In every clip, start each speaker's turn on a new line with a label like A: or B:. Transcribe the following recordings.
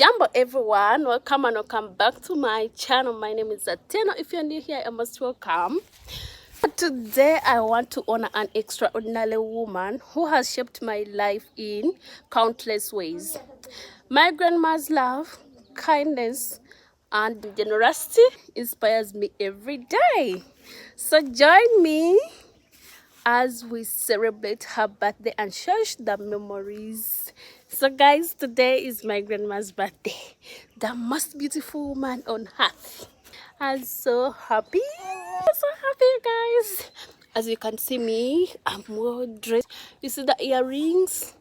A: Jumbo everyone, welcome back to my channel. My name is Ateno. If you're new here, you're most welcome. Today I want to honor an extraordinary woman who has shaped my life in countless ways. My grandma's love, kindness, and generosity inspires me every day. So join me as we celebrate her birthday and cherish the memories. So guys, today is my grandma's birthday, the most beautiful woman on earth. I'm so happy, you guys. As you can see me, I'm well dressed. You see the earrings,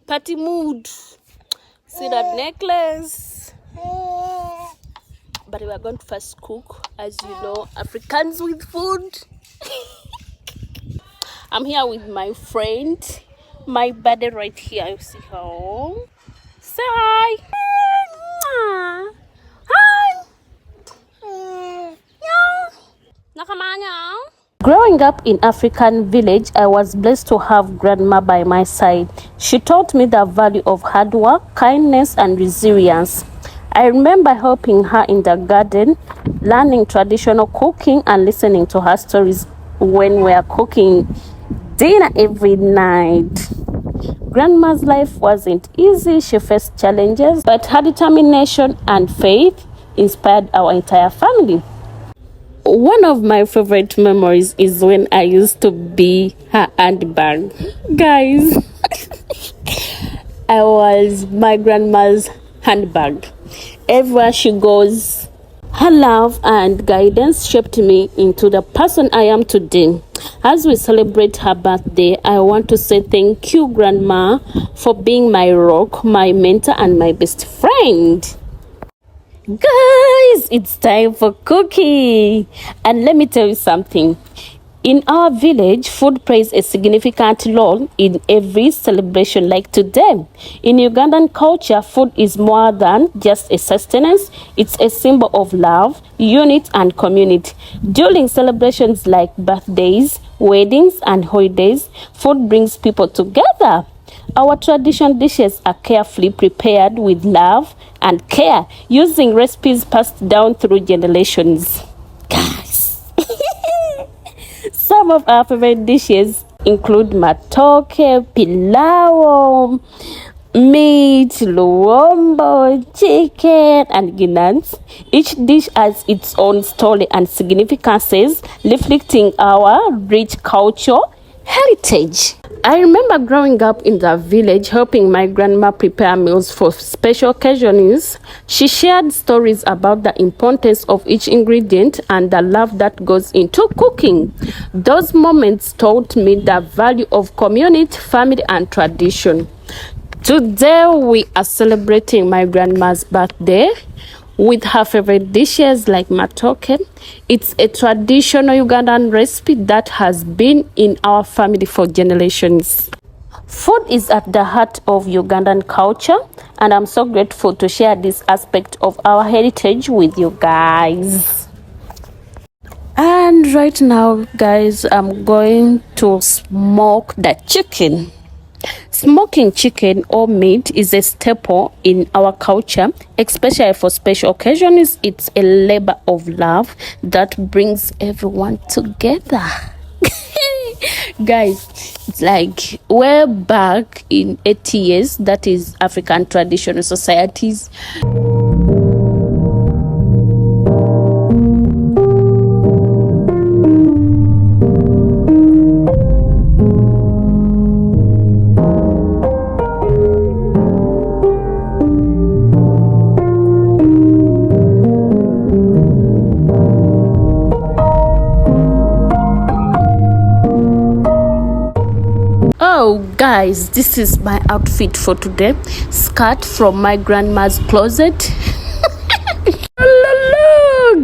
A: party mood. See that necklace. But we are going to first cook, as you know, Africans with food. I'm here with my friend, my buddy right here. You see her. Say hi. Hi. Growing up in African village, I was blessed to have grandma by my side. She taught me the value of hard work, kindness, and resilience. I remember helping her in the garden, learning traditional cooking, and listening to her stories when we are cooking dinner every night. Grandma's life wasn't easy. She faced challenges, but her determination and faith inspired our entire family. One of my favorite memories is when I used to be her handbag. Guys, I was my grandma's handbag. Everywhere she goes, her love and guidance shaped me into the person I am today. As we celebrate her birthday, I want to say thank you, Grandma, for being my rock, my mentor, and my best friend. Guys, it's time for cooking. And let me tell you something. In our village, food plays a significant role in every celebration like today. In Ugandan culture, food is more than just a sustenance. It's a symbol of love, unity, and community. During celebrations like birthdays, weddings, and holidays, food brings people together. Our traditional dishes are carefully prepared with love and care, using recipes passed down through generations. Guys, some of our favorite dishes include matoke, pilau, meat, luombo, chicken, and ginans. Each dish has its own story and significances, reflecting our rich cultural heritage. I remember growing up in the village, helping my grandma prepare meals for special occasions. She shared stories about the importance of each ingredient and the love that goes into cooking. Those moments taught me the value of community, family, and tradition. Today we are celebrating my grandma's birthday with her favorite dishes like matoke. It's a traditional Ugandan recipe that has been in our family for generations. Food is at the heart of Ugandan culture, and I'm so grateful to share this aspect of our heritage with you guys. And right now, guys, I'm going to smoke the chicken. Smoking chicken or meat is a staple in our culture, especially for special occasions. It's a labor of love that brings everyone together. Guys, it's like way back in 80 years, that is African traditional societies. Oh guys, this is my outfit for today. Skirt from my grandma's closet.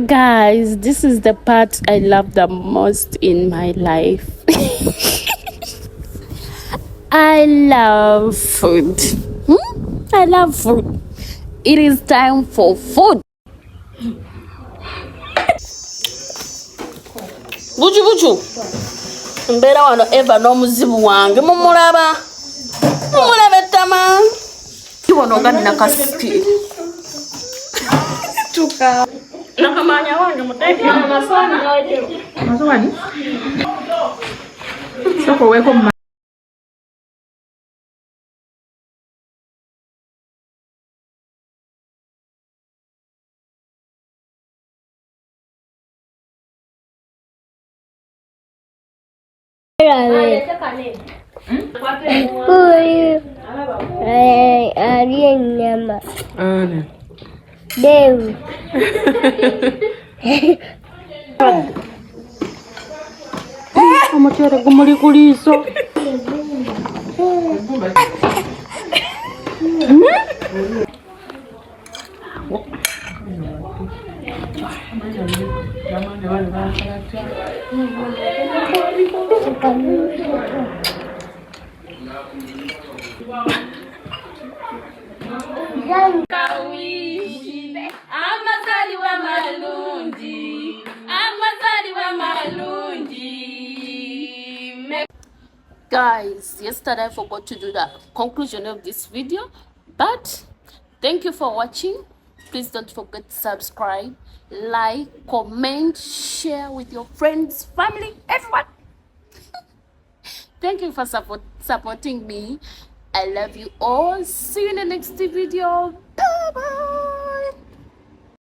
A: Guys, this is the part I love the most in my life. I love food. I love food. It is time for food. Buju. Mbera wano eva n'omuzibu wange mumulaba tama kibono gadi nakasipi Nakamanya wange muteke na maswali nawekewa.
B: Maswali? Soko weko
C: aliye nyama Dewi
A: Omuchere gumuli kuliso. Amazaliwa malungi. Guys, yesterday I forgot to do the conclusion of this video, but thank you for watching. Please don't forget to subscribe, like, comment, share with your friends, family, everyone. Thank you for supporting me. I love you all. See you in the next video. Bye bye.